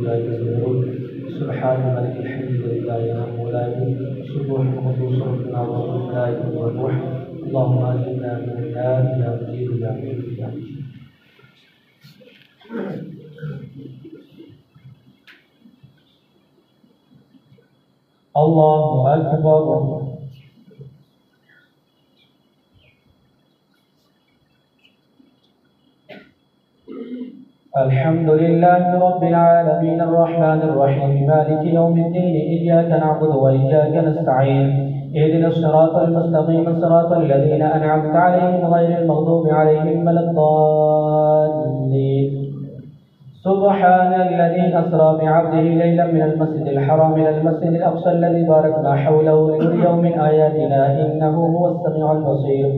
لا يستكبرون سبحان الملك الحمد لله ينام ولا يموت سبوح القدوس ربنا والملائكة والروح اللهم أجرنا من النار يا مجيب يا مجيب يا مجيب. الله أكبر. الحمد لله رب العالمين الرحمن الرحيم مالك يوم الدين إياك نعبد وإياك نستعين اهدنا الصراط المستقيم صراط الذين أنعمت عليهم غير المغضوب عليهم ولا الضالين. سبحان الذي أسرى بعبده ليلا من المسجد الحرام إلى المسجد الأقصى الذي باركنا حوله لنريه من آياتنا إنه هو السميع البصير.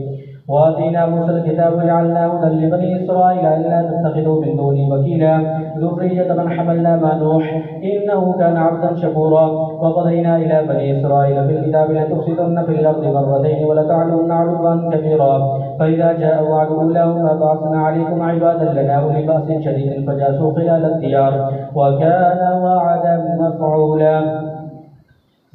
وآتينا موسى الكتاب وجعلناه هدى لبني إسرائيل ألا تتخذوا من دوني وكيلا ذرية من حملنا مع نوح إنه كان عبدا شكورا. وقضينا إلى بني إسرائيل في الكتاب لتفسدن في الأرض مرتين ولتعلن علوا كبيرا. فإذا جاء وعد أولاهما بعثنا عليكم عبادا لنا أولي بأس شديد فجاسوا خلال الديار وكان وعدا مفعولا.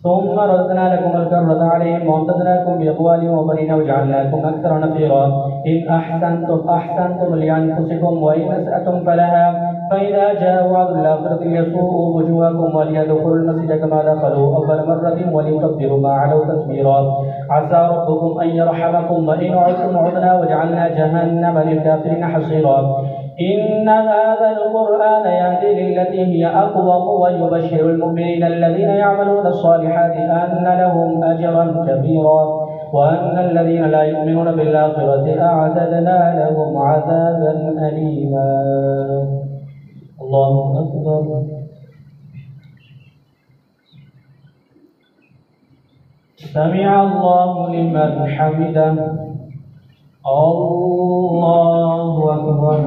ثم ردنا لكم الكرة عليهم وامددناكم بأموال وبنين وجعلناكم أكثر نفيرا. إن أحسنتم لأنفسكم وإن أسأتم فلها. فإذا جاء وعد الآخرة ليسوءوا وجوهكم وليدخلوا المسجد كما دخلوا أول مرة وليتبروا ما علوا تتبيرا. عسى ربكم أن يرحمكم وإن عدتم عدنا وجعلنا جهنم للكافرين حصيرا. إن هذا القرآن يهدي للتي هي أقوم ويبشر المؤمنين الذين يعملون الصالحات أن لهم أجرا كبيرا وأن الذين لا يؤمنون بالآخرة أعتدنا لهم عذابا أليما. الله أكبر. سمع الله لمن حمده. الله أكبر.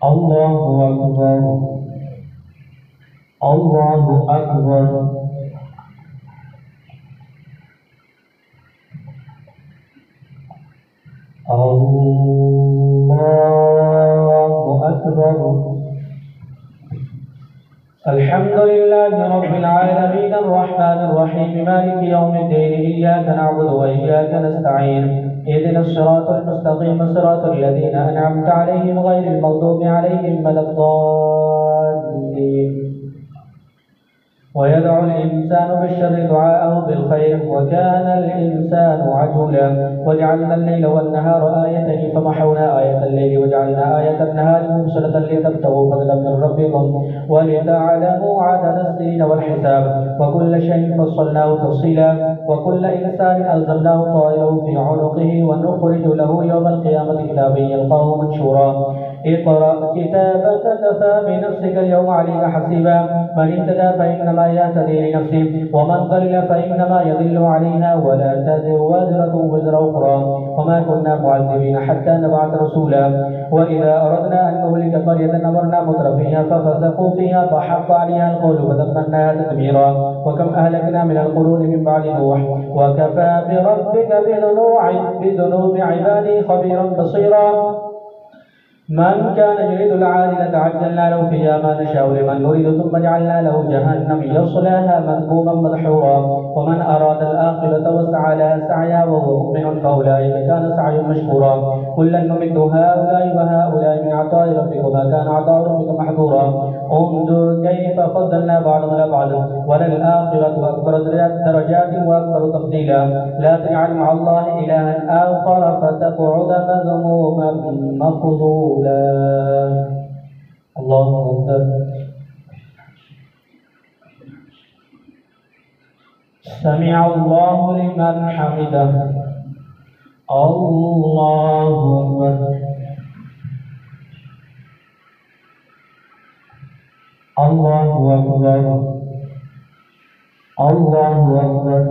الله أكبر. الله أكبر. الله أكبر. الحمد لله رب العالمين الرحمن الرحيم مالك يوم الدين إياك نعبد وإياك نستعين اهدنا الصراط المستقيم صراط الذين أنعمت عليهم غير المغضوب عليهم ولا الضالين. ويدعو الإنسان بالشر دعاءه بالخير وكان الإنسان عجولا. وجعلنا الليل والنهار آيتين فمحونا آية الليل وجعلنا آية النهار مبصرة لتبتغوا فضلا من ربكم ولتعلموا عدد السنين والحساب وكل شيء فصلناه تفصيلا. وكل إنسان ألزمناه طائره في عنقه ونخرج له يوم القيامة كتابا يلقاه منشورا. اقرأ كتابك كفى بنفسك اليوم عليك حسيبا. من اهتدى فإنما يهتدي لنفسه ومن ضل فإنما يضل عليها ولا تزر وازرة وزر أخرى وما كنا معذبين حتى نبعث رسولا. وإذا أردنا أن نهلك قرية أمرنا مترفيها ففسقوا فيها فحق عليها القول فدمرناها تدميرا. وكم أهلكنا من القرون من بعد نوح وكفى بربك بذنوب عباده خبيرا بصيرا. من كان يريد العاجلة عجلنا له فيها ما نشاء لمن نريد ثم جعلنا له جهنم يصلاها مذموما مدحورا. ومن أراد الآخرة وسعى لها سعيا وهو مؤمن فأولئك كان سعيهم مشكورا. كلا نمد هؤلاء وهؤلاء من عطاء ربك وما كان عطاء ربك محظورا. انظر كيف فضلنا بعضهم على بعض وللآخرة أكبر درجات وأكبر تفضيلا. لا تجعل مع الله إلها آخر فتقعد مذموما مخذولا. الله أكبر. سمع الله لمن حمده. الله أكبر. الله أكبر. الله أكبر.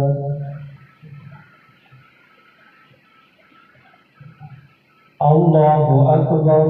الله أكبر.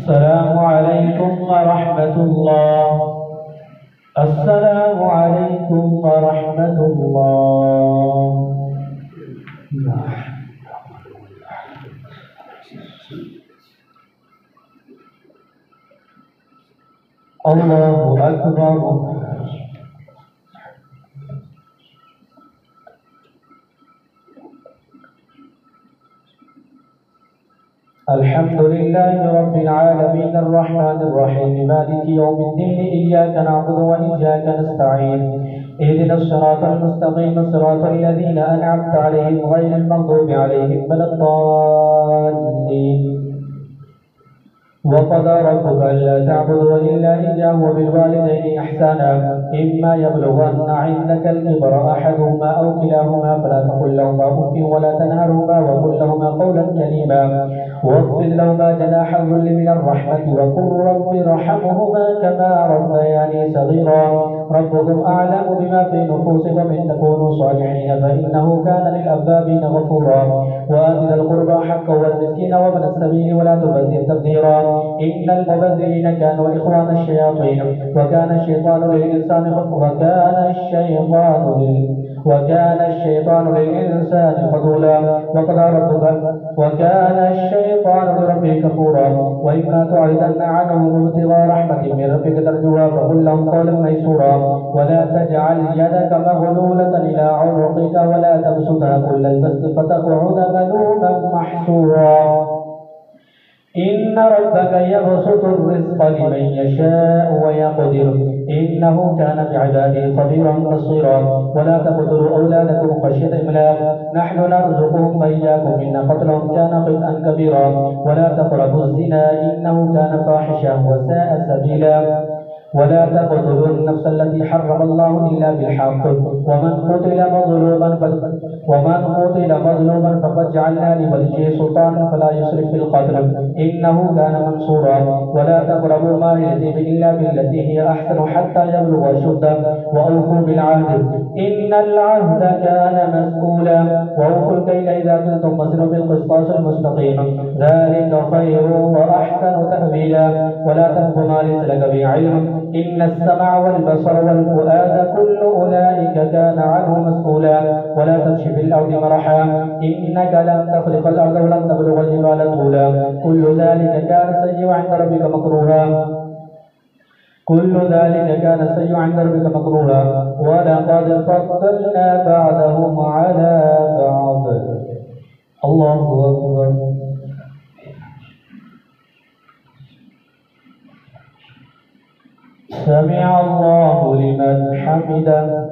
السلام عليكم ورحمة الله. السلام عليكم ورحمة الله. الله أكبر. الحمد لله رب العالمين الرحمن الرحيم مالك يوم الدين إياك نعبد وإياك نستعين اهدنا الصراط المستقيم صراط الذين أنعمت عليهم غير المغضوب عليهم ولا الضالين. وقضى ربك ألا تعبدوا إلا إياه وبالوالدين إحسانا إما يبلغن عندك الكبر أحدهما أو كلاهما فلا تقل لهما أف ولا تنهرهما وقل لهما قولا كريما واغفر لهما جناح الذل من الرحمة وقل رب ارحمهما كما ربياني صغيرا. ربكم أعلم بما في نفوسكم إن تكونوا صالحين فإنه كان للأوابين غفورا. وآت ذا القربى حقه والمسكين وابن السبيل ولا تبذر تبذيرا إن المبذرين كانوا إخوان الشياطين وكان الشيطان للإنسان وكان الشيطان للإنسان خذولا. وكان الشيطان لربه كفورا. وإما تعرضن عنهم ابتغاء رحمة من ربك ترجوها فقل لهم قولا ميسورا. ولا تجعل يدك مغلولة إلى عنقك ولا تبسطها كل البسط فتقعد ملوما محسورا. إن ربك يبسط الرزق لمن يشاء ويقدر إنه كان بعباده خبيرا بصيرا. ولا تقتلوا أولادكم خشية إملاق نحن نرزقهم وإياكم إن قتلهم كان خطئا كبيرا. ولا تقربوا الزنا إنه كان فاحشا وساء سبيلا. ولا تقتلوا النفس التي حرم الله إلا بالحق ومن قتل مظلوما فقد جعلنا لوليه سلطانا فلا يسرف في القتل إنه كان منصورا. ولا تقربوا مال اليتيم إلا بالتي هي أحسن حتى يبلغ أشده وأوفوا بالعهد إن العهد كان مسؤولا. وأوفوا الكيل إذا كنتم وزنوا بالقسطاس المستقيم ذلك خير وأحسن تأويلا. ولا تقف ما ليس لك به علم إن السمع والبصر والفؤاد كل أولئك كان عنه مسؤولا. ولا تمشي في الأرض مرحا إنك لن تخلق الأرض ولن تبلغ الجبال طولا كل ذلك كان سيئا عند ربك مكروها. ولقد فضلنا بعضهم على بعض. الله أكبر. سمع الله لمن حمده.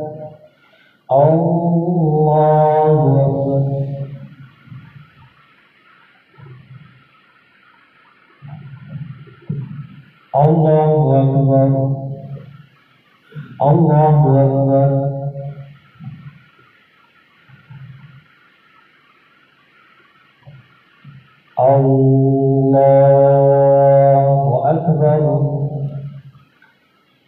الله أكبر. الله أكبر. الله أكبر. الله أكبر.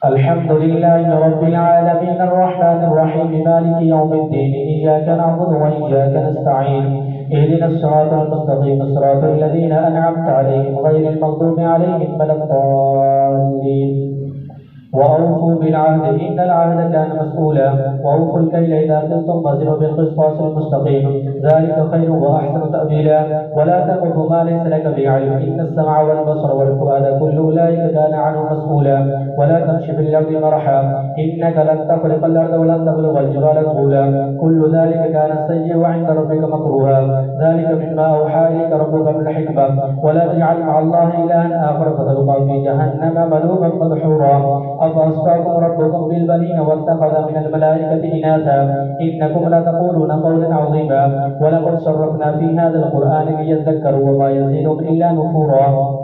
الحمد لله رب العالمين الرحمن الرحيم مالك يوم الدين إياك نعبد وإياك نستعين اهدنا الصراط المستقيم صراط الذين أنعمت عليهم غير المغضوب عليهم ولا الضالين. وأوفوا بالعهد إن العهد كان مسؤولا. وأوفوا الكيل إذا كنتم وزنوا بالقسطاس المستقيم ذلك خير وأحسن تأويلا. ولا تقف ما ليس لك به علم إن السمع والبصر والفؤاد كل أولئك كان عنه مسؤولا. ولا تمشي في الأرض مرحا إنك لن تخلق الأرض ولن تبلغ الجبال طولا كل ذلك كان سيئا عند ربك مكروها. ذلك مما أوحى إليك ربك بالحكمة. ولا تجعل مع الله إلها آخر فتلقى في جهنم ملوما مدحورا. أفأصفاكم ربكم بالبنين واتخذ من الملائكة إناثا إنكم لتقولون قولا عظيما. ولقد صرفنا في هذا القرآن ليذكروا وما يزيدهم إلا نفورا.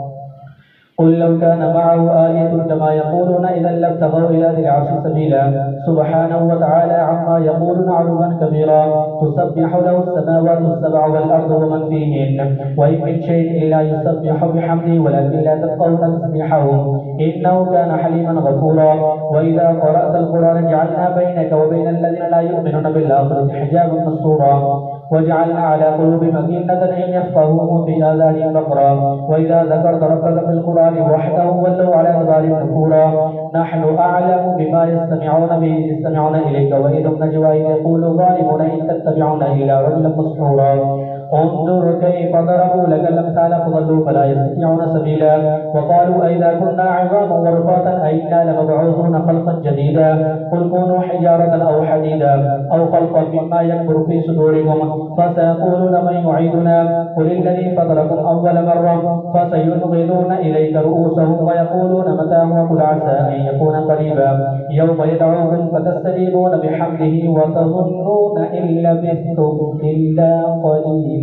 قل لو كان معه آية كما يقولون إذا لابتغوا إلى ذي العرش سبيلا. سبحانه وتعالى عما يقولون علوا كبيرا. تسبح له السماوات السبع والأرض ومن فيهن وإن من شيء إلا يسبح بحمده ولكن لا تفقهون تسبيحهم إنه كان حليما غفورا. وإذا قرأت القرآن جعلنا بينك وبين الذين لا يؤمنون بالآخرة حجابا مستورا. وجعلنا على قلوبهم أكنة أن يفقهوه في آذانهم وقرا وإذا ذكرت ربك في القرآن وحده ولوا على أدبارهم نفورا نحن أعلم بما يستمعون به يستمعون إليك وإذ هم نجوى إذ يقول الظالمون إن تتبعون إلا رجلا مسحورا انظر كيف ضربوا لك الأمثال فضلوا فلا يستطيعون سبيلا وقالوا أئذا كنا عظاما ورفاتا أئنا لمبعوثون خلقا جديدا قل كونوا حجارة أو حديدا أو خلقا مما يكبر في صدوركم فسيقولون من يعيدنا قل الذي فطركم أول مرة فسينغضون إليك رؤوسهم ويقولون متى هو قل عسى أن يكون قريبا يوم يدعوهم فتستجيبون بحمده وتظنون إن لبثتم إلا قليلا.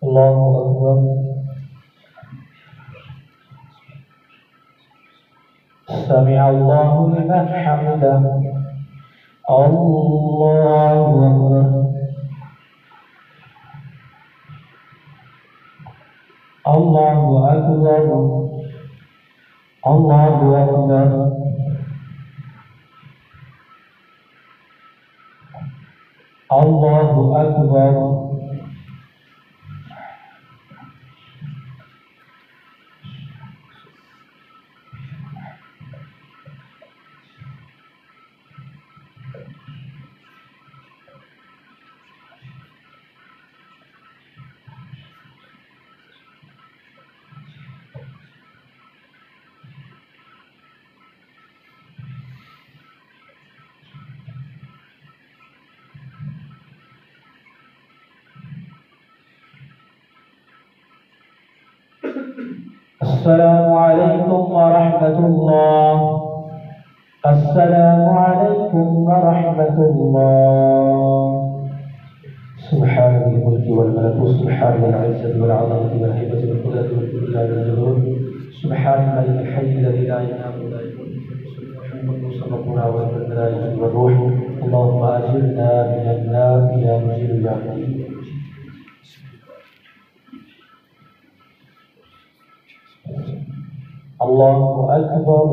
الله أكبر. سمع الله لمن حمده. الله أكبر. الله أكبر. الله أكبر. الله أكبر. السلام عليكم ورحمة الله. السلام عليكم ورحمة الله. سبحان ذي الملك والملكوت سبحان ذي العزة والعظمة والهيبة والقدرة والكبر لا يزولون سبحان الملك الحي الذي لا ينام ولا يموت محمد صلى الله عليه وسلم والملائكة والروح. اللهم أجرنا من النار يا مجير يا مجيد. الله أكبر.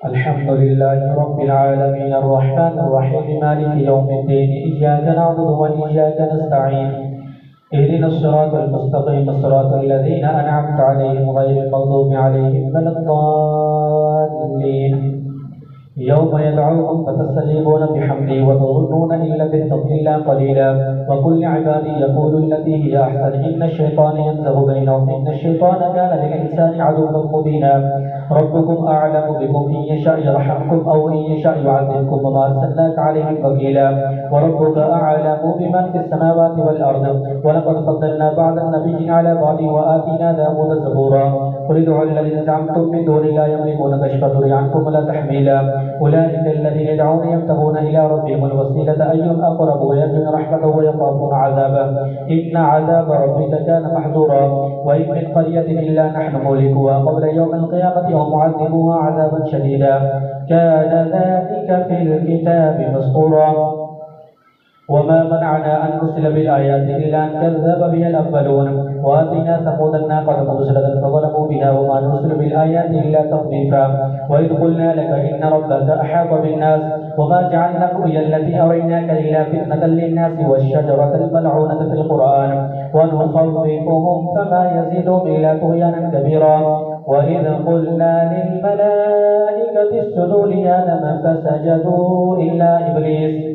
الحمد لله رب العالمين الرحمن الرحيم مالك يوم الدين إياك نعبد وإياك نستعين اهدنا الصراط المستقيم صراط الذين أنعمت عليهم غير المغضوب عليهم ولا الضالين يوم يدعوكم فتستجيبون بحمده وتظنون إن لبثتم إلا قليلا وقل لعبادي يقولوا التي هي أحسن إن الشيطان ينزغ بينهم إن الشيطان كان للإنسان عدوا مبينا ربكم أعلم بكم إن يشاء يرحمكم أو إن يشاء يعذبكم وما أرسلناك عليهم وكيلا وربك أعلم بمن في السماوات والأرض ولقد فضلنا بعض النبيين على بعض وآتينا داود زبورا قل ادعوا الذين زعمتم من دون لا يملكون كشف الضر عنكم ولا تحميلا أولئك الذين يدعون يبتغون إلى ربهم الوسيلة أيهم أقرب ويرجون رحمته ويخافون عذابه إن عذاب ربك كان محذورا وإن من قرية إلا نحن مهلكوها قبل يوم القيامة ومعذبوها عذابا شديدا كان ذلك في الكتاب مسطورا وما منعنا أن نرسل بالآيات إلا أن كذب بها الأولون وآتينا ثمود الناقة مبصرة فظلموا بها وما نرسل بالآيات إلا تخويفا وإذ قلنا لك إن ربك أحاط بالناس وما جعلنا الرؤيا التي أريناك إلا فتنة للناس والشجرة الملعونة في القرآن ونخوفهم فما يزيدهم إلا طغيانا كبيرا وإذ قلنا للملائكة اسجدوا لآدم فسجدوا إلا إبليس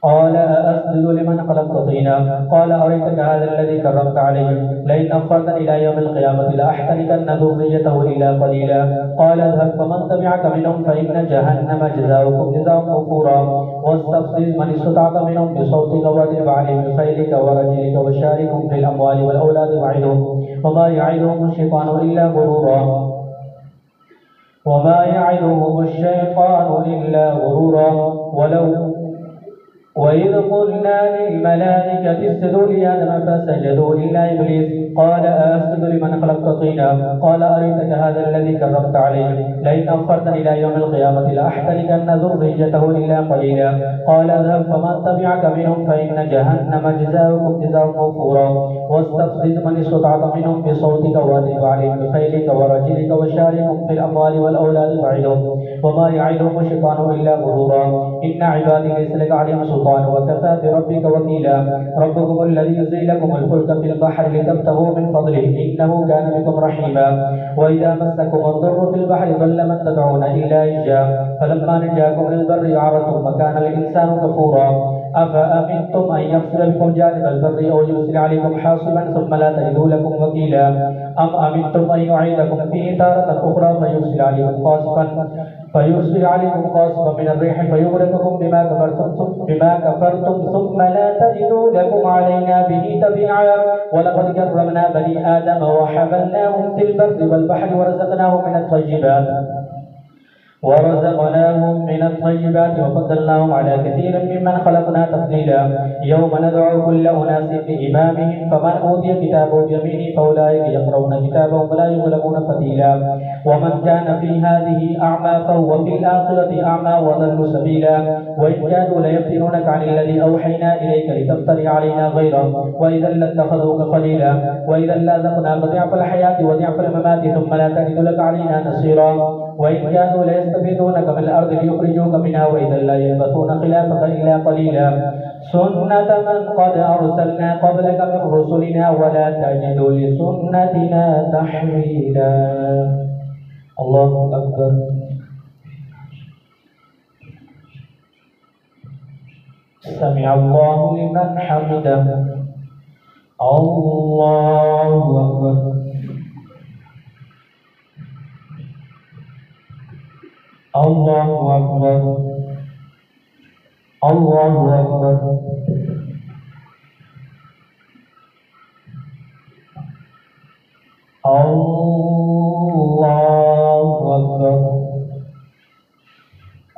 قال أسجد لمن خلقت طينا قال أريتك هذا الذي كرمت عليه لئن أخرتني إلى يوم القيامة لأحترقن ذريته إلا قليلا قال اذهب فمن تبعك منهم فإن جهنم جزاؤكم جزاء موفورا واستفزز من استطعت منهم بصوتك واضرب عليهم بخيلك ورجلك وشاركهم في الأموال والأولاد وعدهم وما يعدهم الشيطان إلا غرورا وإذ قلنا للملائكة اسجدوا لآدم فسجدوا إلا إبليس قال أسجد لمن خلقت طينا قال أريتك هذا الذي كرمت عليه لئن أخرتني إلى يوم القيامة لأحترقن ذريته إلا قليلا قال اذهب فمن تبعك منهم فإن جهنم جزاؤكم جزاء موفورا واستفزز من استطعت منهم بصوتك وأذب عليهم بخيلك ورجلك وشاركهم في الأموال والأولاد وعدهم وما يعدهم الشيطان إلا غرورا إن عبادي ليس لك عليهم سلطان وكفى بربك وكيلا ربكم الذي يزري لكم الفلك في البحر لتبتغوا من فضله إنه كان بكم رحيما وإذا مسكم الضر في البحر ضل من تدعون إلا إياه فلما نجاكم للبر عرضتم وكان الإنسان كفورا أفأمنتم أن يخسر بكم جانب البر أو يرسل عليكم حاصبا ثم لا تجدوا لكم وكيلا أم أمنتم أن يعيدكم فيه تارة أخرى فيرسل عليكم قاصفا من الريح فيغرقكم بما كفرتم ثم لا تجدوا لكم علينا به تبيعا ولقد كرمنا بني آدم وحملناهم في البر والبحر ورزقناهم من الطيبات وفضلناهم على كثير ممن خلقنا تفضيلا يوم ندعو كل أناس بإمامهم فمن أوتي كتابه بيمينه فأولئك يقرؤون كتابهم ولا يظلمون فتيلا ومن كان في هذه أعمى فهو في الآخرة أعمى وضل سبيلا وإن كانوا ليفتنونك عن الذي أوحينا إليك لتفتري علينا غيره وإذا لاتخذوك خليلا وإذا لأذقناك ضعف الحياة وضعف الممات ثم لا تجد لك علينا نصيرا وإن كانوا ليستفيدونك من الأرض ليخرجوك منها وإذا لا يلبثون خلافك إلا قليلا سنة من قد أرسلنا قبلك من رسلنا ولا تجد لسنتنا تحويلا الله أكبر سمع الله لمن حمده الله أكبر الله أكبر الله أكبر الله أكبر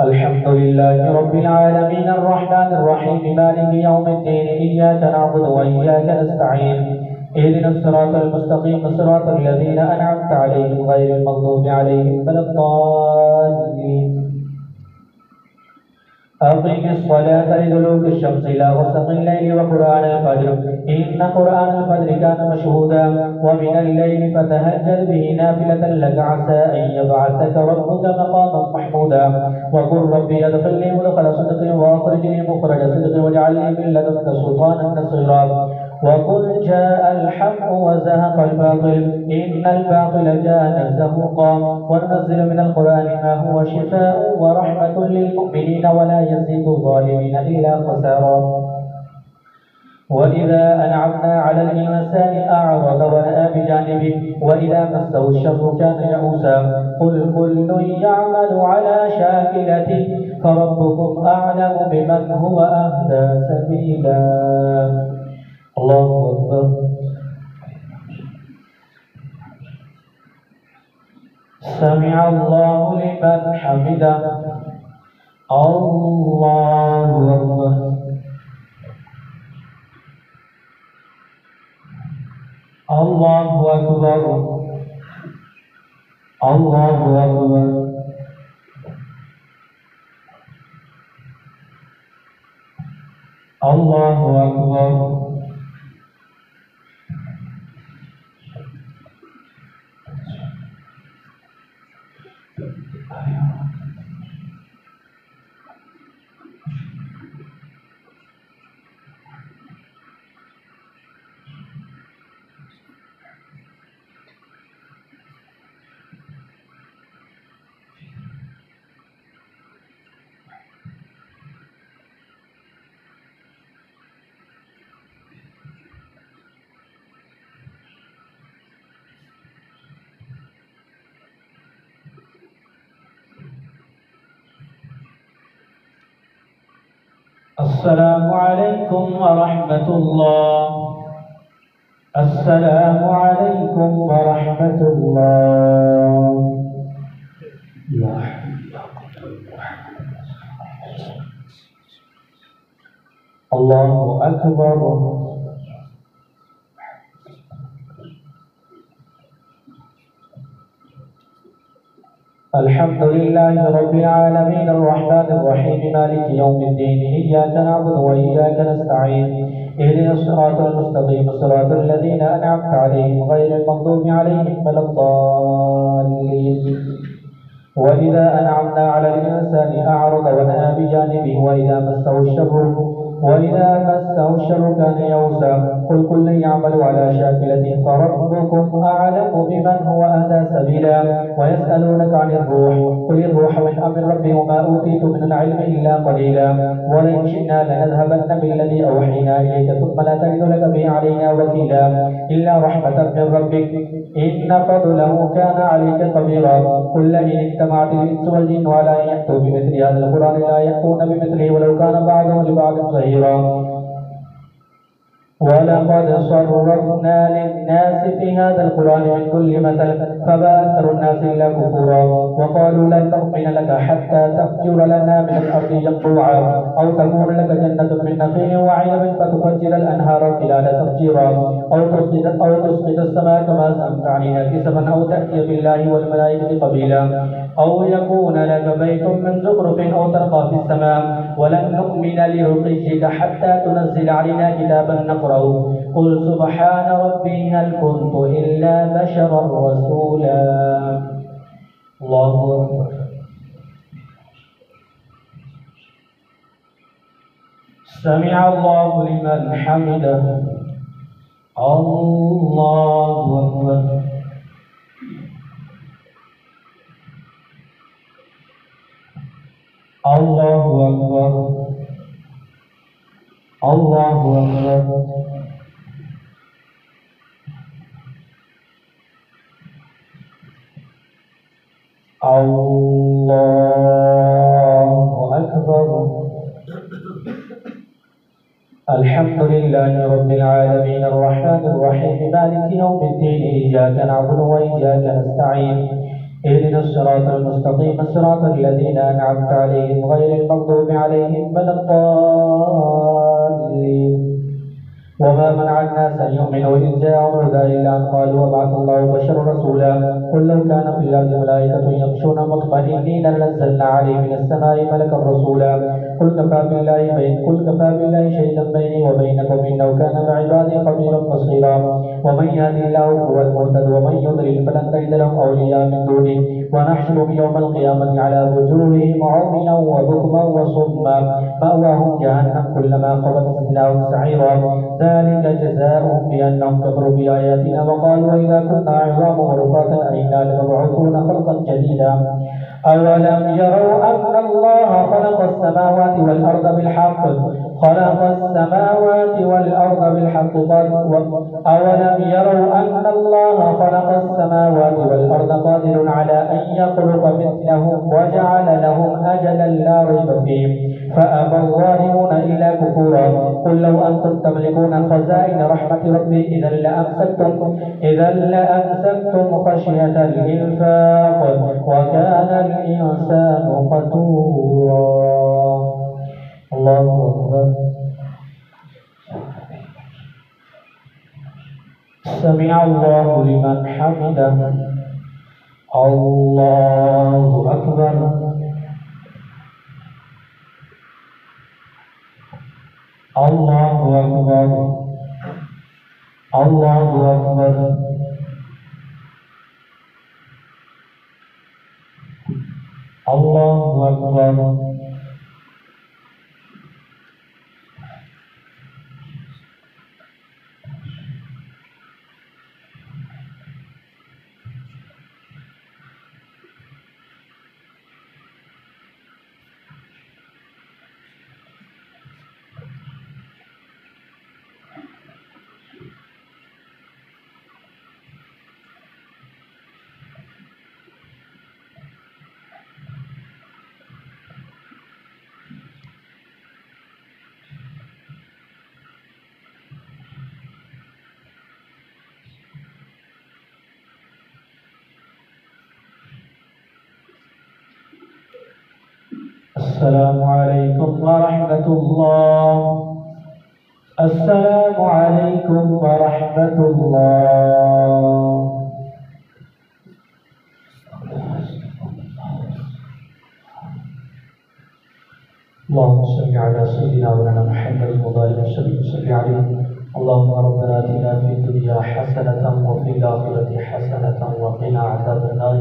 الحمد لله رب العالمين الرحمن الرحيم مالك يوم الدين إياك نعبد وإياك نستعين اهدنا الصراط المستقيم صراط الذين أنعمت عليهم غير المغضوب عليهم ولا الضالين أقم الصلاة لدلوك الشمس إلى غسق الليل وقرآن الفجر إن قرآن الفجر كان مشهودا ومن الليل فتهجد به نافلة لك عسى أن يبعثك ربك مقاما محمودا وقل ربي أدخلني مدخل صدق وأخرجني مخرج صدق واجعل لي من لدنك سلطانا نصيرا وقل جاء الحق وزهق الباطل إن الباطل كان زهوقا وننزل من القرآن ما هو شفاء ورحمة للمؤمنين ولا يزيد الظالمين إلا خسارا وإذا أنعمنا على الإنسان أعرض ونأى بجانبه وإذا مسه الشر كان يئوسا قل كل يعمل على شاكلته فربكم أعلم بمن هو أهدى سبيلا الله أكبر سمع الله لمن حمده الله أكبر الله أكبر الله أكبر الله أكبر السلام عليكم ورحمة الله السلام عليكم ورحمة الله الله أكبر. الحمد لله رب العالمين الرحمن الرحيم مالك يوم الدين إياك نعبد وإياك نستعين اهدنا الصراط المستقيم صراط الذين أنعمت عليهم غير المغضوب عليهم ولا الضالين. وإذا أنعمنا على الإنسان أعرض ونأى بجانبه وإذا مسه الشر كان يئوسا. قل كل يعمل على شاكلته فربكم أعلم بمن هو أهدى سبيلا. ويسألونك عن الروح قل الروح من أمر ربي وما أوتيت من العلم إلا قليلا. ولئن شئنا لنذهبن بالذي أوحينا إليك ثم لا تجد لك به علينا وكيلا إلا رحمة من ربك إن فضله كان عليك كبيرا. قل لئن اجتمعت الإنس والجن على أن يأتوا بمثل هذا القرآن لا يأتون بمثله ولو كان بعضهم لبعض ظهيرا. ولقد صرفنا للناس في هذا القرآن من كل مثل فأبى أكثر الناس إلا كفورا. وقالوا لن نؤمن لك حتى تفجر لنا من الأرض ينبوعا أو تكون لك جنة من نخيل وعنب فتفجر الأنهار خلالها تفجيرا أو تسقط السماء كما زعمت علينا كسفا أو تأتي بالله والملائكة قبيلا أو يكون لك بيت من زخرف أو ترقى في السماء ولن نؤمن لرقيك حتى تنزل علينا كتابا نقرأه. قل سبحان ربي هل كنت إلا بشرا رسولا. الله أكبر. سمع الله لمن حمده. الله أكبر. الله أكبر. الله أكبر. الله أكبر. الحمد لله رب العالمين الرحمن الرحيم مالك يوم الدين إياك نعبد وإياك نستعين اهدنا الصراط المستقيم صراط الذين أنعمت عليهم غير المغضوب عليهم ولا الضالين. وما منع الناس أن يؤمنوا إذ جاءهم الهدى إلا أن قالوا وبعث الله بشرا رسولا. قل لو كان في الأرض ملائكة يمشون مطمئنين لنزلنا عليهم من السماء ملكا رسولا. قل كفى بالله شهيدا بيني وبينكم إنه كان بعبادي خبيرا بصيرا. ومن يهد الله فهو المهتد ومن يضلل فلن تجد لهم أولياء من دونه ونحشرهم يوم القيامة على وجوههم عميا وبكما وصما مأواهم جهنم كلما خبت زدناهم سعيرا. ذلك جزاؤهم بأنهم كفروا بآياتنا وقالوا إذا كنا عظاما ورفاتا أئنا لمبعوثون خلقا جديدا. أولم يروا أن الله خلق السماوات والأرض بالحق أولم يروا أن الله خلق السماوات والأرض قادر على أن يخلق مثلهم وجعل لهم أجلا لا ريب فيه فأبى الظالمون إلا كفورا. قل لو أنتم تملكون خزائن رحمة ربي إذا لأمسكتم خشية الإنفاق وكان الإنسان قتورا. الله أكبر. سمع الله لمن حمده. الله أكبر. الله أكبر. الله أكبر. الله أكبر. السلام عليكم ورحمة الله. अस्सलामु अलैकुम व रहमतुल्लाह। अल्लाहुम्मा सल्लि अला सय्यिदिना व मौलाना मुहम्मद व बारिक वसल्लिम अलैहि। अल्लाहुम्मा रब्बना आतिना फिद दुनिया हसनतन व फिल आखिरति हसनतन व क़िना अज़ाबन नार।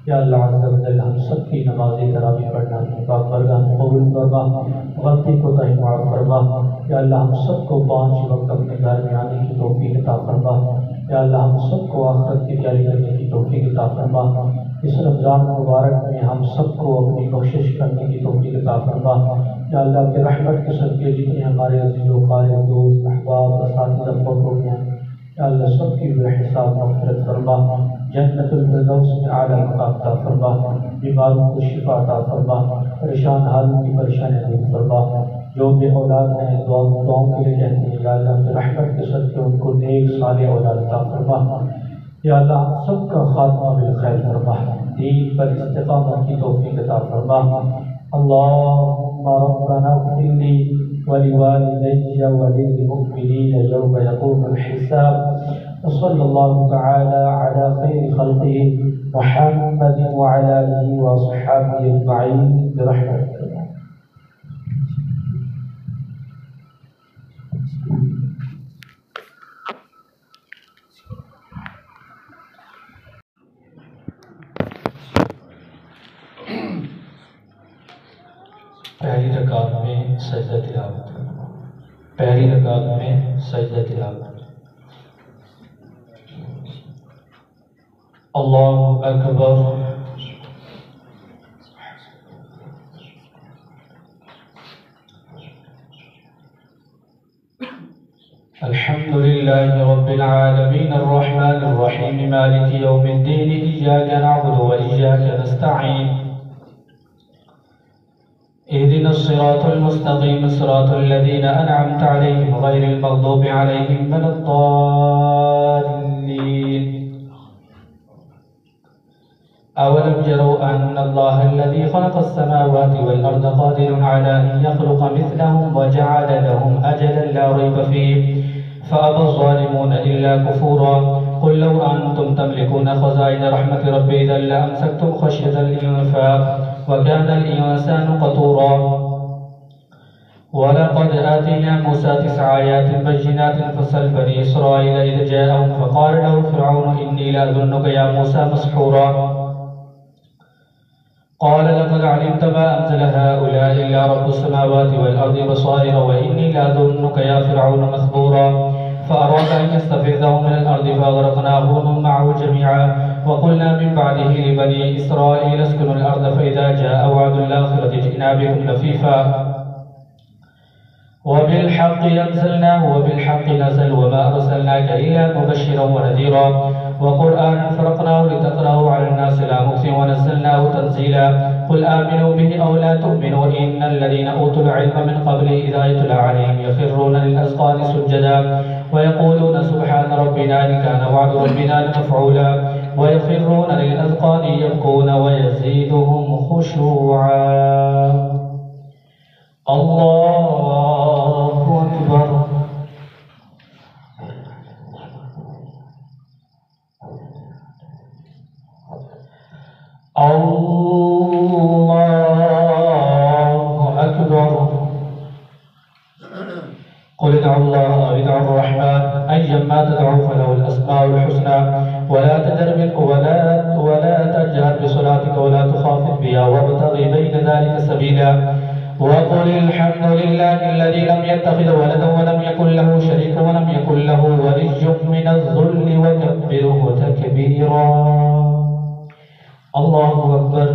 या अल्लाह अज़्ज़ा व जल्ल हम सबकी नमाज़ तरावी पढ़ना पाक बरगाह में कबूल फरमा, गलती को तहे माफ़ फरमा। या अल्लाह हम सबको 5 वक्त अपने घर में आने की तौफीक अता फरमा। या अल्लाह हम सबको आखिरत की तैयारी करने की तौफीक अता फरमा। इस रमज़ान मुबारक में हम सबको अपनी कोशिश करने की तौफीक अता फरमा। या अल्लाह के रहमत के सदके जितने हमारे अज़ीज़ क़ारिब दोस्त अहबाब असातिज़ा फौत हो गए हैं, या अल्लाह सबकी बेहिसाब मग़फ़िरत फरमा, जन्नतुल फ़िरदौस में आला मक़ाम अता फरमा, बीमारों को शिफ़ा अता फरमा, परेशान हालों की परेशानियाँ दूर फरमा। जो बे औलाद हैं दुआओं के लिए कहते हैं, या अल्लाह की रहमत के सदके उनको नेक साले औलाद अता फरमा। या अल्लाह सबका खात्मा बिल खैर फरमा, दीन पर इस्तिक़ामत की तौफ़ीक़ अता फरमा। अल्लाहुम्मा रब्बना इग़फ़िर ली व लिवालिदैया व लिल-मुअ्मिनीना यौम यक़ूमुल हिसाब। व सल्लल्लाहु तआला अला खैरि ख़ल्क़िही मुहम्मदिन व अला आलिहि व अस्हाबिही अजमईन बिरहमतिक। पहली रकात में सजदा तिलावत। पहली रकात में सजदा तिलावत। अल्लाहु अकबर। अल्हम्दुलिल्लाहि रब्बिल आलमीन अर्रहमानिर रहीम मालिकि यौमिद्दीन इय्याका नअबुदु व इय्याका नस्तईन इहदिनस सिरातल मुस्तक़ीम सिरातल लज़ीना अनअमता अलैहिम गैरिल मग़दूबि अलैहिम वलद्दाल्लीन। अवलम यरौ अन्नल्लाहल्लज़ी ख़लक़स समावाति वल अर्ज़ क़ादिरुन अला अन यख़्लुक़ मिस्लहुम व जअल लहुम अजलन ला रैब फ़ीहि फ़अबा ज़ालिमूना इल्ला कुफ़ूरा। क़ुल लौ अंतुम तमलिकूना ख़ज़ाइन रहमति रब्बी इज़् लअमसक्तुम ख़श्यतल इंफ़ाक़ व कानल इंसानु क़तूरा। वलक़द आतैना मूसा 9 आयातिन बय्यिनातिन फ़सल बनी इस्राईल इज़ जाअहुम फ़क़ाल लहु फ़िरऔनु इन्नी लअज़ुन्नुका या मूसा मस्हूरा। क़ाल लक़द अलिमत मा अनज़ल हाउलाइ इल्ला रब्बुस समावाति वल अर्ज़ि बसाइर व इन्नी लअज़ुन्नुका या फ़िरऔनु मस्हूरा। फ़अराद अन यस्तफ़िज़हुम मिनल अर्ज़ि फ़अग़रक़नाहु व मन मअहु जमीअन व क़ुलना मिन बअदिहि लिबनी इस्राईल अस्कुनुल अर्ज़ फ़इज़ा जाअ वअदुल आख़िरति जि'ना बिकुम लफ़ीफ़ा वबिलहक़्क़ि अंज़लनाहु वबिलहक़्क़ि नज़ल वमा अर्सलनाका इल्ला मुबश्शिरन व नज़ीरा व क़ुरआनन फ़रक़नाहु लितक़रअहु अलन्नासि अला मुक्थिन व नज़्ज़लनाहु तनज़ीला। क़ुल आमिनू बिहि औ ला तु'मिनू इन्नल्लज़ीना ऊतुल इल्म मिन क़ब्लिहि इज़ा युतला अलैहिम यख़िर्रूना लिलअज़क़ानि सुज्जदा व यक़ूलूना सुब्हान रब्बिना इन काना वअदु रब्बिना लमफ़ऊला व यख़िर्रूना लिलअज़क़ानि यबकूना व यज़ीदुहुम ख़ुशूआ। अल्लाहु अकबर। अल्लाहु अकबर। क़ुल उदउल्लाह औ उदउर रहमान अय्यम्मा तदउ फलहुल अस्माउल हुस्ना वला तजहर बिसलातिका वला तुख़ाफ़ित बिहा वब्तग़ि बैन ज़ालिका सबीला। वक़ुल अल्हम्दुलिल्लाहिल्लज़ी लम यत्तख़िज़ वलदन व लम यकुल लहु शरीकुन व लम यकुल लहु वलिय्युम मिनज़-ज़ुल्लि वकब्बिरहु तकबीरा। अल्लाहु अकबर।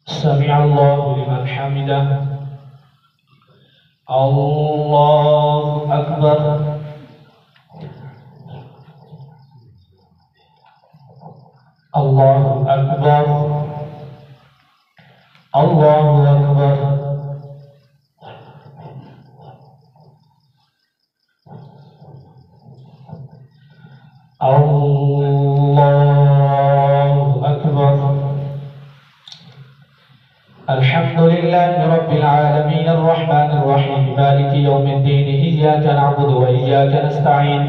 समिअल्लाहु लिमन हमिदह। अल्लाहु अकबर। अल्लाहु अकबर। अल्लाहु अकबर। अल्लाहु अकबर। الحمد لله رب العالمين الرحمن الرحيم مالك يوم الدين إياك نعبد وإياك نستعين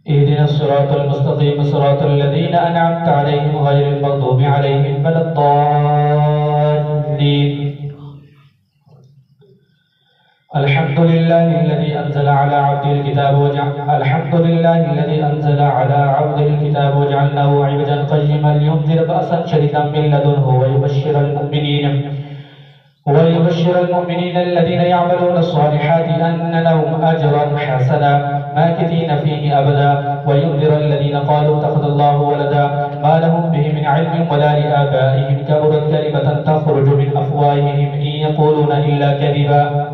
اهدنا الصراط المستقيم صراط الذين أنعمت عليهم غير المغضوب عليهم ولا الضالين الحمد لله الذي أنزل على عبده الكتاب وجعلناه عوجا قيما لينذر بأسا شديدا من لدنه ويبشر المؤمنين الذين يعملون الصالحات أن لهم أجرا حسنا ماكثين فيه أبدا وينذر الذين قالوا اتخذ الله ولدا ما لهم به من علم ولا لآبائهم كبرت كلمة تخرج من أفواههم إن يقولون إلا كذبا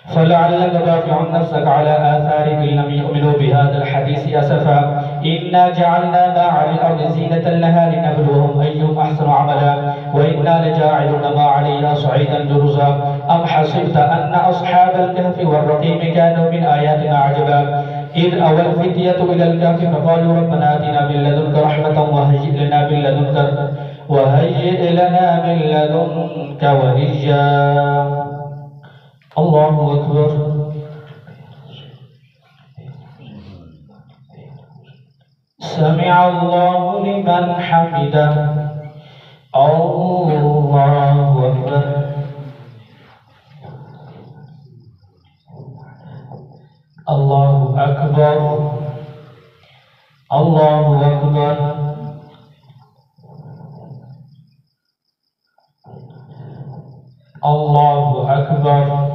فلعلك باخع نفسك على آثارهم إن لم يؤمنوا بهذا الحديث أسفا إنا جعلنا ما على الأرض زينة لها لنبلوهم أيهم أحسن عملا وإنا لجاعلون ما عليها صعيدا جرزا أم حسبت أن أصحاب الكهف والرقيم كانوا من آياتنا عجبا إذ أوى الفتية إلى الكهف فقالوا ربنا آتنا من لدنك رحمة وهيئ لنا من لدنك وليا الله أكبر سمع الله لمن حمده الله أكبر الله أكبر الله أكبر الله أكبر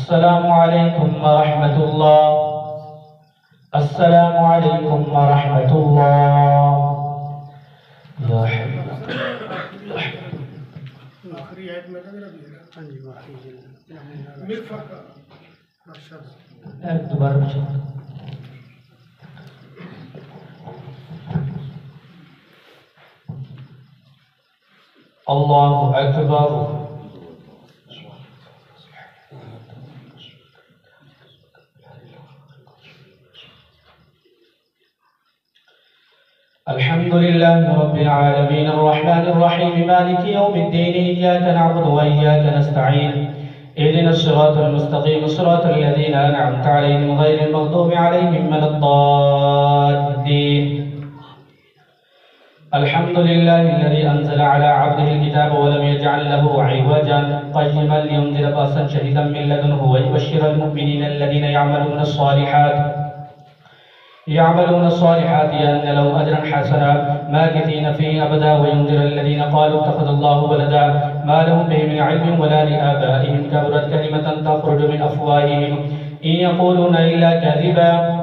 السلام عليكم ورحمة الله السلام عليكم ورحمة الله يا حبيبي الله أكبر الحمد لله رب العالمين الرحمن الرحيم مالك يوم الدين إياك نعبد وإياك نستعين اهدنا الصراط المستقيم صراط الذين أنعمت عليهم غير المغضوب عليهم ولا الضالين الحمد لله الذي أنزل على عبده الكتاب ولم يجعل له عوجا قيما لينذر بأسا شديدا من لدنه ويبشر المؤمنين الذين يعملون الصالحات أن لهم أجرا حسنا ماكثين فيه أبدا وينذر الذين قالوا اتخذ الله ولدا ما لهم به من علم ولا لآبائهم كبرت كلمة تخرج من أفواههم إن يقولون إلا كذبا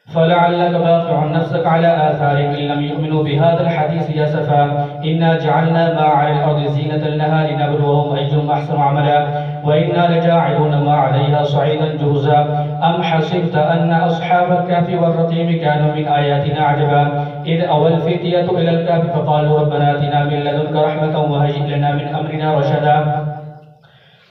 فلعلك باخع نفسك على آثارهم إن لم يؤمنوا بهذا الحديث أسفا إنا جعلنا ما على الأرض زينة لها لنبلوهم أيهم أحسن عملا وإنا لجاعلون ما عليها صعيدا جرزا أم حسبت أن أصحاب الكهف والرقيم كانوا من آياتنا عجبا إذ أوى الفتية إلى الكهف فقالوا ربنا آتنا من لدنك رحمة وهيئ لنا من أمرنا رشدا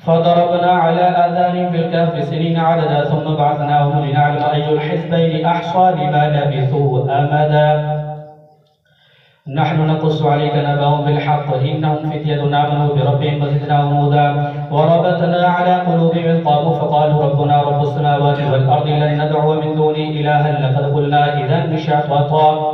فضربنا على آذانهم في الكهف سنين عددا ثم بعثناهم لنعلم أي الحزبين أحصى لما لبثوا أمدا نحن نقص عليك نبأهم بالحق إنهم فتية آمنوا بربهم وزدناهم هدى وربطنا على قلوبهم إذ قاموا فقالوا ربنا رب السماوات والأرض لن ندعو من دونه إلها لقد قلنا إذا شططا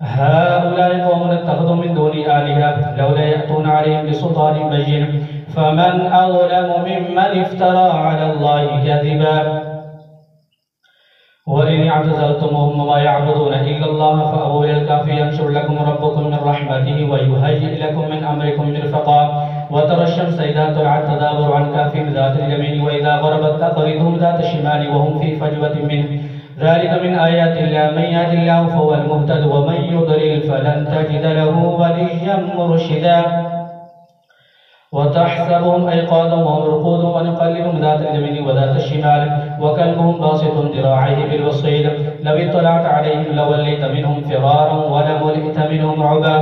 هؤلاء قوم اتخذوا من دون آلهة لولا يأتون عليهم بسلطان بين فمن أظلم ممن افترى على الله كذبا وإن اعتزلتموهم وما يعبدون إلا الله فأووا إلى الكهف ينشر لكم ربكم من رحمته ويهيئ لكم من أمركم مرفقا وترى الشمس الشمس إذا طلعت تدابر عن كهفهم ذات اليمين وإذا غربت تقرضهم ذات الشمال وهم في فجوة منه ذلك من آيات الله من يهد الله فهو المهتد ومن يضلل فلن تجد له وليا مرشدا وتحسبهم أيقاظا وهم رقود ونقلبهم ذات اليمين وذات الشمال وكلبهم باسط ذراعيه بالوصيد لو اطلعت عليهم لوليت منهم فرارا ولملئت منهم رعبا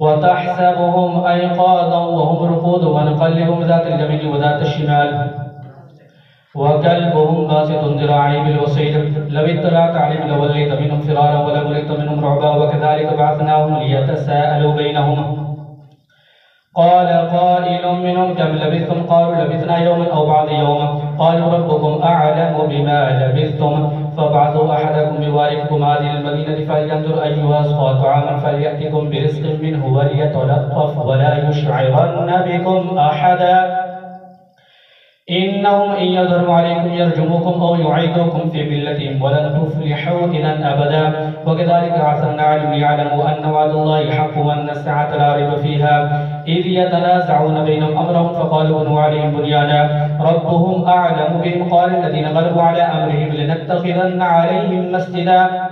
وتحسبهم أيقاظا وهم رقود ونقلبهم ذات اليمين وذات الشمال وكلبهم باسط ذراعيه بالوصيد لو اطلعت عليهم لوليت منهم فرارا ولملئت منهم رعبا وكذلك بعثناهم ليتساءلوا بينهم قال قائل منهم كم لبثتم قالوا لبثنا يوما أو بعض يوم قالوا ربكم أعلم بما لبثتم فابعثوا أحدكم بوارثكم هذه المدينة فلينظر أيها أزكى طعاما فليأتكم برزق منه وليتلطف ولا يشعرن بكم أحدا إنهم إن يظهروا عليكم يرجموكم أو يعيدوكم في ملتهم ولن تفلحوا إذا أبدا وكذلك عثرنا عليهم ليعلموا أن وعد الله حق وأن الساعة لا ريب فيها إذ يتنازعون بينهم أمرهم فقالوا بنوا عليهم بنيانا ربهم أعلم بهم قال الذين غلبوا على أمرهم لنتخذن عليهم مسجدا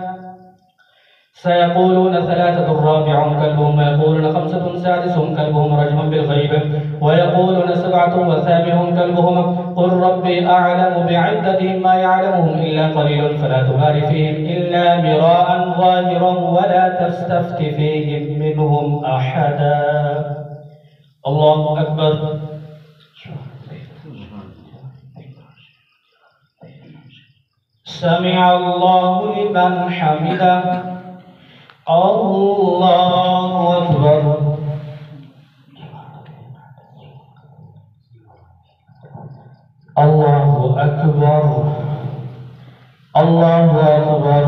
سيقولون ثلاثة رابعهم كلبهم ويقولون خمسة سادسهم كلبهم رجما بالغيب ويقولون سبعة وثامنهم كلبهم قل ربي أعلم بعدتهم ما يعلمهم إلا قليل فلا تمار فيهم إلا مراء ظاهرا ولا تستفت فيهم منهم أحدا الله أكبر سمع الله لمن حمده الله أكبر الله أكبر الله أكبر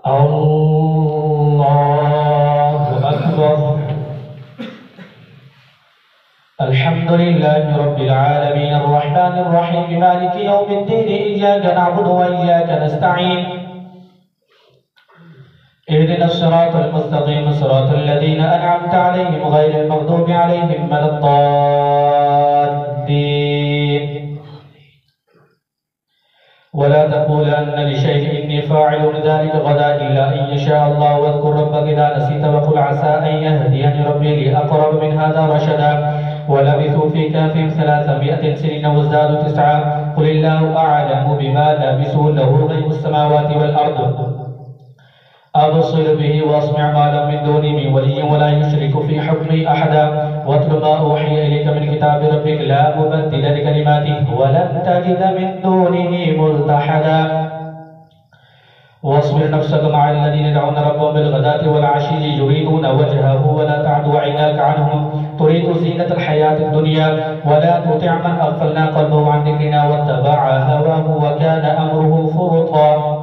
الله أكبر الحمد لله رب العالمين الرحمن الرحيم مالك يوم الدين إياك نعبد وإياك نستعين اهدنا الصراط المستقيم صراط الذين أنعمت عليهم غير المغضوب عليهم ولا الضالين ولا تقولن لشيء إني فاعل ذلك غدا إلا أن يشاء الله واذكر ربك إذا نسيت وقل عسى أن يهديني ربي لأقرب من هذا رشدا ولبثوا في كهفهم 300 سنين وازدادوا 9 قل الله أعلم بما لبثوا له غيب السماوات والأرض أبصر به وأسمع ما لهم من دونه من ولي ولا يشرك في حكمه أحدا واتل ما أوحي إليك من كتاب ربك لا مبدل لكلماته ولن تجد من دونه ملتحدا واصبر نفسك مع الذين يدعون ربهم بالغداة والعشي يريدون وجهه ولا تعد عيناك عنهم تريد زينة الحياة الدنيا ولا تطع من أغفلنا قلبه عن ذكرنا واتبع هواه وكان أمره فرطا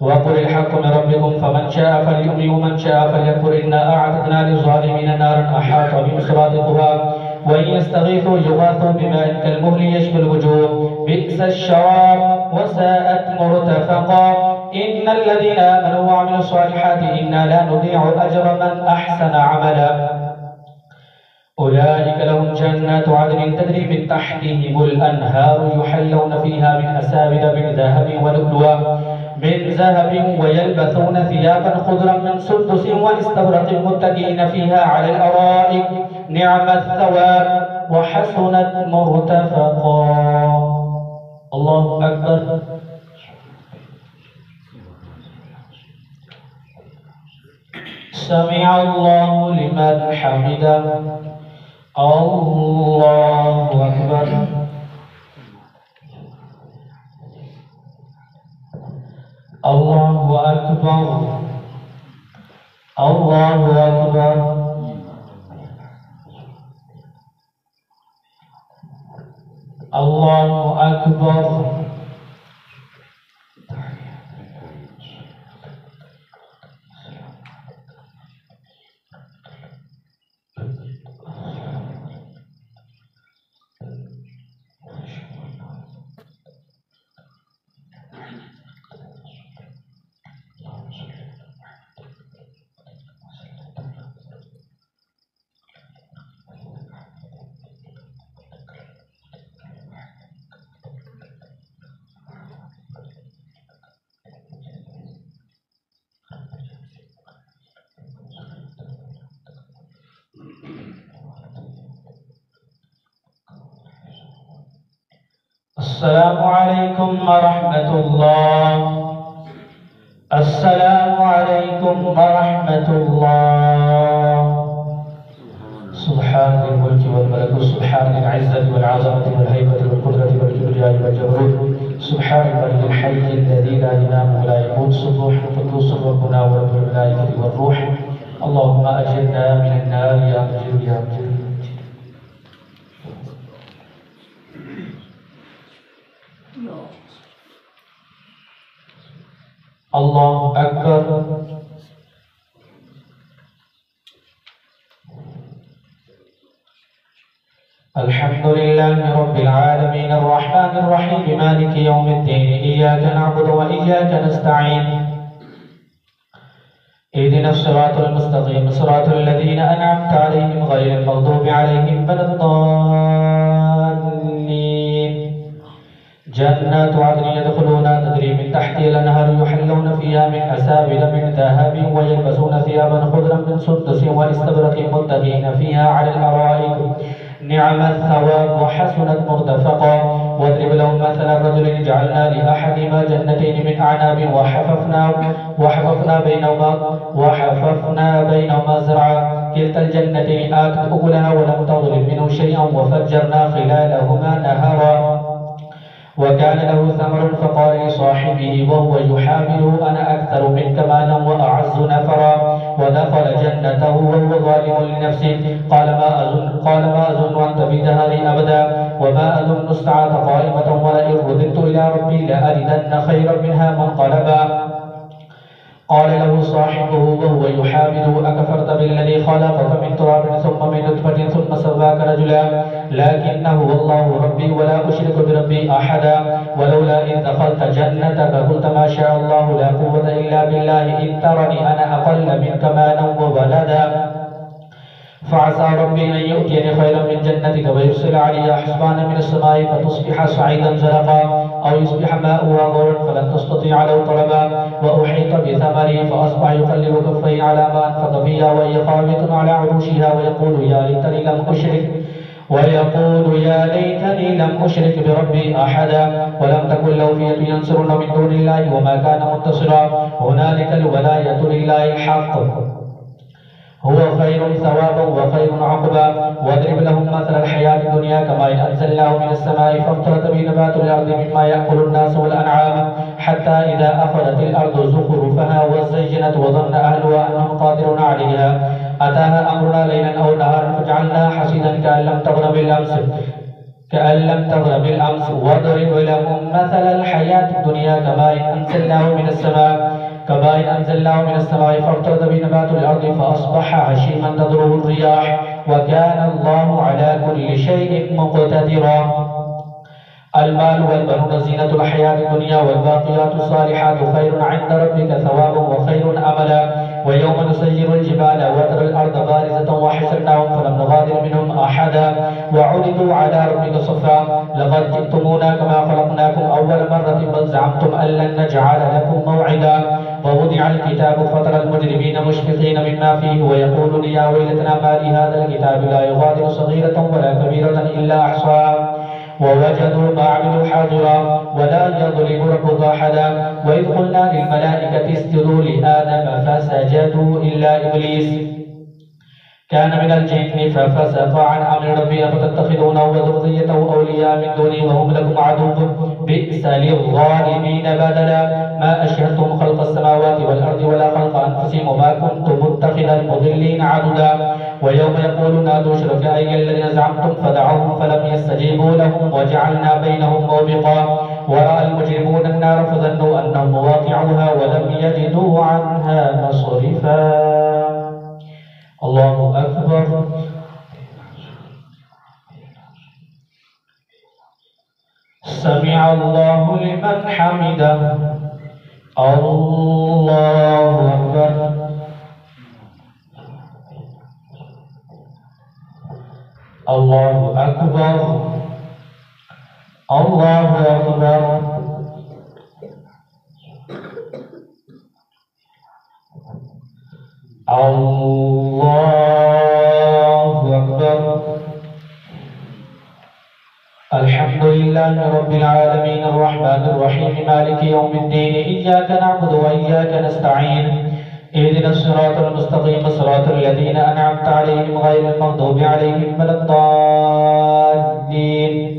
وقل الحق من ربكم فمن شاء فليؤمن ومن شاء فليكفر إنا أعتدنا للظالمين نارا أحاط بهم سرادقها وإن يستغيثوا يغاثوا بماء كالمهل يشفي الوجوه بئس الشراب وساءت مرتفقا إن الذين آمنوا وعملوا الصالحات إنا لا نضيع أجر من أحسن عملا أولئك لهم جنات عدن تجري من تحتهم الأنهار يحلون فيها من أساور من ذهب ولؤلؤا من ذهب ويلبسون ثيابا خضرا من سندس واستبرق متكئين فيها على الأرائك نعم الثواب وحسنت مرتفقا الله أكبر سمع الله لمن حمده الله أكبر الله أكبر الله أكبر الله أكبر السلام عليكم ورحمة الله. السلام عليكم ورحمة الله. سبحان ذي الملك والملكوت، سبحان ذي العزة والعظمة والهيبة والقدرة والكبرياء والجبروت، سبحان الملك الحي الذي لا ينام ولا يموت، سبوح قدوس ربنا ورب الملائكة والروح. اللهم أجرنا من النار يا مجير يا مجير. الله أكبر. الحمد لله رب العالمين الرحمن الرحيم مالك يوم الدين، إياك نعبد وإياك نستعين، اهدنا الصراط المستقيم صراط الذين أنعمت عليهم غير المغضوب عليهم ولا الضالين. جنات عدن يدخلونها تجري من تحتها الأنهار يحلون فيها من أساور من ذهب ويلبسون ثيابا خضرا من سندس واستبرق متكئين فيها على الأرائك نعم الثواب وحسنت مرتفقا. واضرب لهم مثل الرجل جعلنا لأحدهما جنتين من أعناب وحففنا بينهما زرعا كلتا الجنتين آتت أكلها ولم تظلم منه شيئا وفجرنا خلالهما نهرا. وكان له ثمر فقال لصاحبه وهو يحاوره أنا أكثر منك مالا وأعز نفرا. ودخل جنته وهو ظالم لنفسه قال ما أظن أن تبيد هذه أبدا وما أظن الساعة قائمة ولئن رددت إلى ربي لأجدن خيرا منها منقلبا. قال له صاحبه وهو يحاوره أكفرت بالذي خلقك من تراب ثم من نطفة ثم سواك رجلا لكنه والله ربي ولا أشرك بربي أحدا. ولولا إذ دخلت جنتك قلت ما شاء الله لا قوة إلا بالله إن ترني أنا أقل منك مالا وولدا. فعسى ربي أن يؤتيني خيرا من جنتك ويرسل عليها حسبانا من السماء فتصبح صعيدا زلقا أو يصبح ماؤها غورا فلن تستطيع له طلبا. وأحيط بثمره فأصبح يقلب كفيه على ما أنفق فيها وهي خاوية على عروشها ويقول يا ليتني لم أشرك بربي أحدا. ولم تكن له فئة ينصرون من دون الله وما كان منتصرا. هنالك الولاية لله الحق هو خير ثوابا وخير عقبا. واضرب لهم مثل الحياة الدنيا كماء أنزلناه من السماء فاختلط به نبات الأرض مما يأكل الناس والأنعام حتى إذا أخذت الأرض زخرفها وزينت وظن أهلها أنهم قادرون عليها أتاها أمرنا ليلا أو نهارا فجعلناها حصيدا كأن لم تغن بالأمس. واضرب لهم مثل الحياة الدنيا كماء أنزلناه من السماء فاختلط به نبات الأرض فأصبح هشيما تذروه الرياح وكان الله على كل شيء مقتدرا. المال والبنون زينة الحياة الدنيا والباقيات الصالحات خير عند ربك ثوابا وخير أملا. ويوم نسير الجبال وترى الأرض بارزة وحشرناهم فلم نغادر منهم أحدا وعرضوا على ربك صفا لقد جئتمونا كما خلقناكم أول مرة بل زعمتم أن لن نجعل لكم موعدا. ووضع الكتاب فترى المجرمين مشفقين مما فيه ويقولون يا ويلتنا ما لهذا الكتاب لا يغادر صغيرة ولا كبيرة إلا أحصاها ووجدوا ما عملوا حاضرا ولا يظلم ربك أحدا. وإذ قلنا للملائكة اسجدوا لآدم فسجدوا إلا إبليس كان من الجن ففسق عن أمر ربه أفتتخذونه وذريته أولياء من دوني وهم لكم عدو بئس للظالمين بدلا. ما أشهدتم خلق السماوات والأرض ولا خلق أنفسهم وما كنت متخذ المضلين عضدا. ويوم يقول نادوا شركائي الذين زعمتم فدعوهم فلم يستجيبوا لهم وجعلنا بينهم موبقا. ورأى المجرمون النار فظنوا أنهم مواقعوها ولم يجدوا عنها مصرفا. الله أكبر. سمع الله لمن حمده. الله أكبر. الله أكبر. الله أكبر. الله أكبر. الحمد لله رب العالمين العالمين الرحمن الرحيم مالك يوم الدين إياك نعبد وإياك نستعين اهدنا الصراط المستقيم صراط الذين أنعمت عليهم غير المغضوب عليهم ولا الضالين.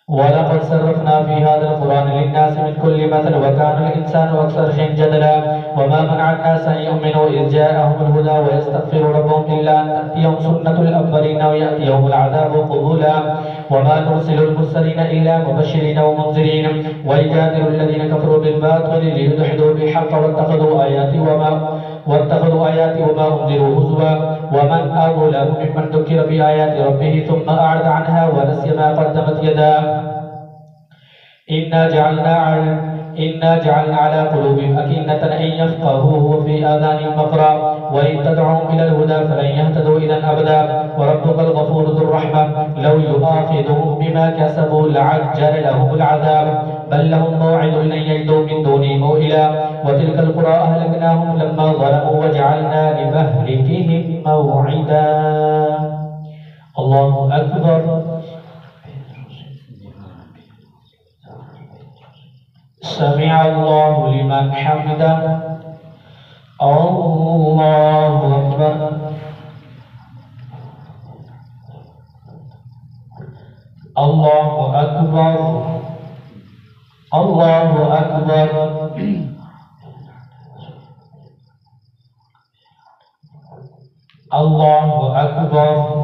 ولقد صرفنا في هذا القرآن للناس من كل مثل وكان الإنسان أكثر شيء جدلا وما منع الناس أن يؤمنوا إذ جاءهم الهدى ويستغفروا ربهم إلا أن تأتيهم سنة الأولين ويأتيهم العذاب قبولا وما نرسل المرسلين إلا مبشرين ومنذرين ويجادل الذين كفروا بالباطل ليدحضوا بالحق واتخذوا آياتي وما أنذروا هزوا ومن أظلم ممن ذكر بآيات ربه ثم أعرض عنها ونسي ما قدمت يداه إنا جعلنا على قلوبهم أكنة أن يفقهوه وفي آذانهم وقرا وإن تدعوهم إلى الهدى فلن يهتدوا إذا أبدا وربك الغفور ذو الرحمة لو يؤاخذهم بما كسبوا لعجل لهم العذاب بل لهم موعد لن يجدوا من دونه موئلا وتلك القرى أهلكناهم لما ظلموا وجعلنا لمهلكهم موعدا. الله أكبر. سمع الله لمن حمده. الله أكبر. الله أكبر. الله أكبر. الله أكبر.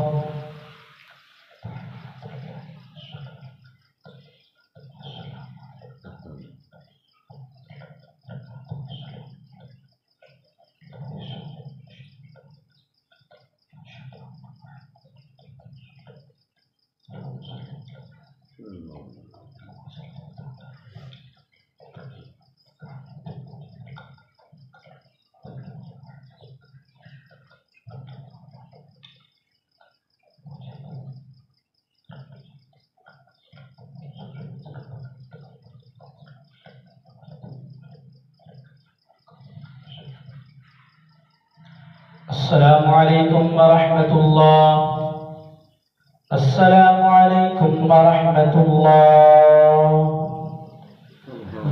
السلام عليكم ورحمة الله. السلام عليكم ورحمة الله.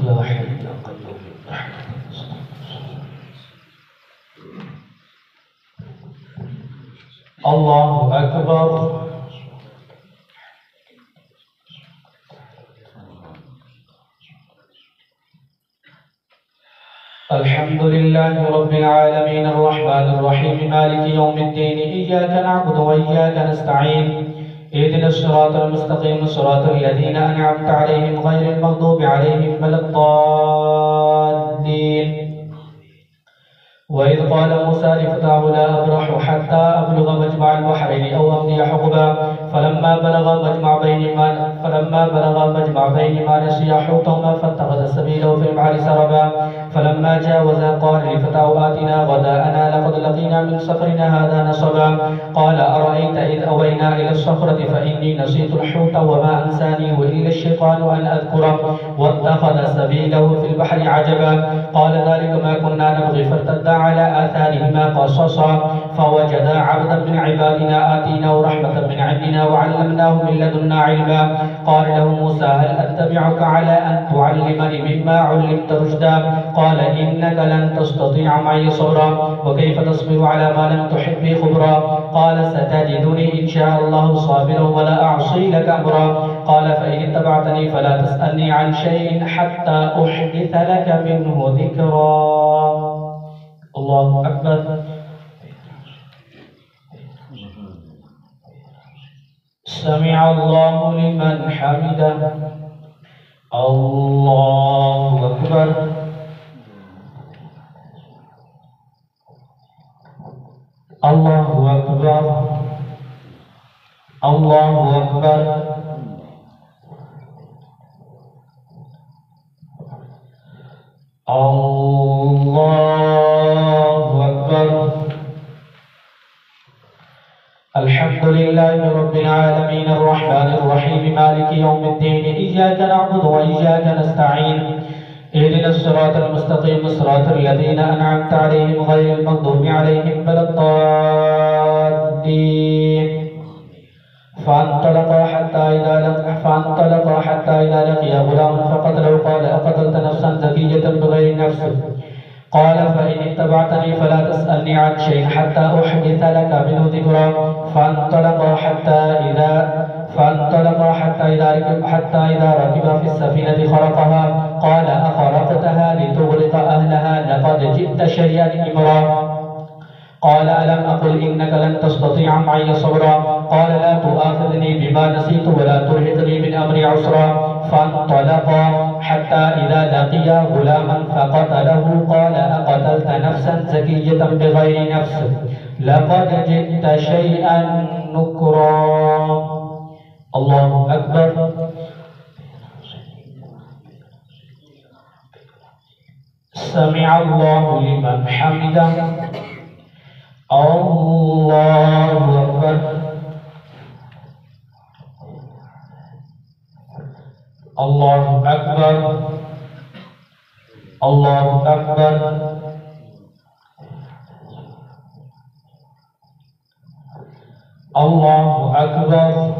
يا حي يا قيوم. الله أكبر. الحمد لله رب العالمين الرحمن الرحيم مالك يوم الدين إياك نعبد وإياك نستعين اهدنا الصراط المستقيم صراط الذين أنعمت عليهم غير المغضوب عليهم ولا الضالين. وإذ قال موسى لفتاه لا أبرح حتى أبلغ مجمع البحرين أو أمضي حقبا فلما بلغ مجمع بينهما نسيا حوتهما فاتخذ سبيله في البحر سربا فلما جاوزا قال لفتاه آتنا غداءنا لقد لقينا من سفرنا هذا نصبا قال أرأيت إذ أوينا إلى الصخرة فإني نسيت الحوت وما أنسانيه إلا الشيطان أن أذكره واتخذ سبيله في البحر عجبا قال ذلك ما كنا نبغي فارتدا على آثارهما قصصا فوجدا عبدا من عبادنا آتيناه رحمة من عندنا وعلمناه من لدنا علما قال له موسى هل أتبعك على أن تعلمني مما علمت رشدا قال إنك لن تستطيع معي صبرا وكيف تصبر على ما لم تحب به خبرا قال ستجدني إن شاء الله صابرا ولا أعصي لك أمرا قال فإن اتبعتني فلا تسألني عن شيء حتى أحدث لك منه ذكرا. الله أكبر. سمع الله لمن حمده. الله أكبر. الله أكبر. الله أكبر. الله أكبر. الحمد لله رب العالمين الرحمن الرحيم مالك يوم الدين إياك نعبد وإياك نستعين اهدنا الصراط المستقيم صراط الذين أنعمت عليهم غير المغضوب عليهم ولا الضالين. فانطلقا حتى إذا لقي غلام فقتله قال أقتلت نفسا زكية بغير نفس؟ قال فإن اتبعتني فلا تسألني عن شيء حتى أحدث لك منه ذكرا. فانطلقا حتى إذا ركب في السفينة خرقها قال أخرقتها لتغرق أهلها لقد جئت شيئا إمرا. قال ألم أقل إنك لن تستطيع معي صبرا؟ قال لا تؤاخذني بما نسيت ولا ترهقني من أمري عسرا. فانطلقا حتى إذا لقيا غلاما فقتله قال أقتلت نفسا زكية بغير نفس؟ لقد جئت شيئا نكرا. الله أكبر. سمع الله لمن حمده. الله أكبر. الله أكبر. الله أكبر. الله أكبر.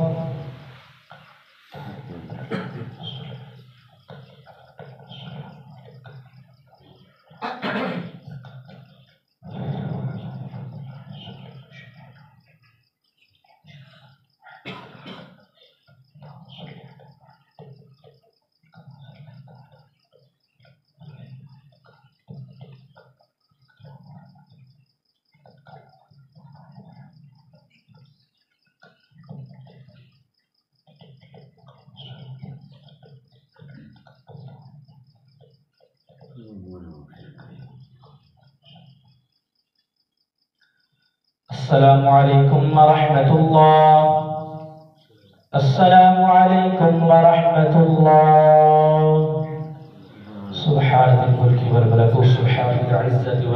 السلام عليكم ورحمة الله. السلام عليكم ورحمة الله. سبحان الملك والملكوت سبحان العزة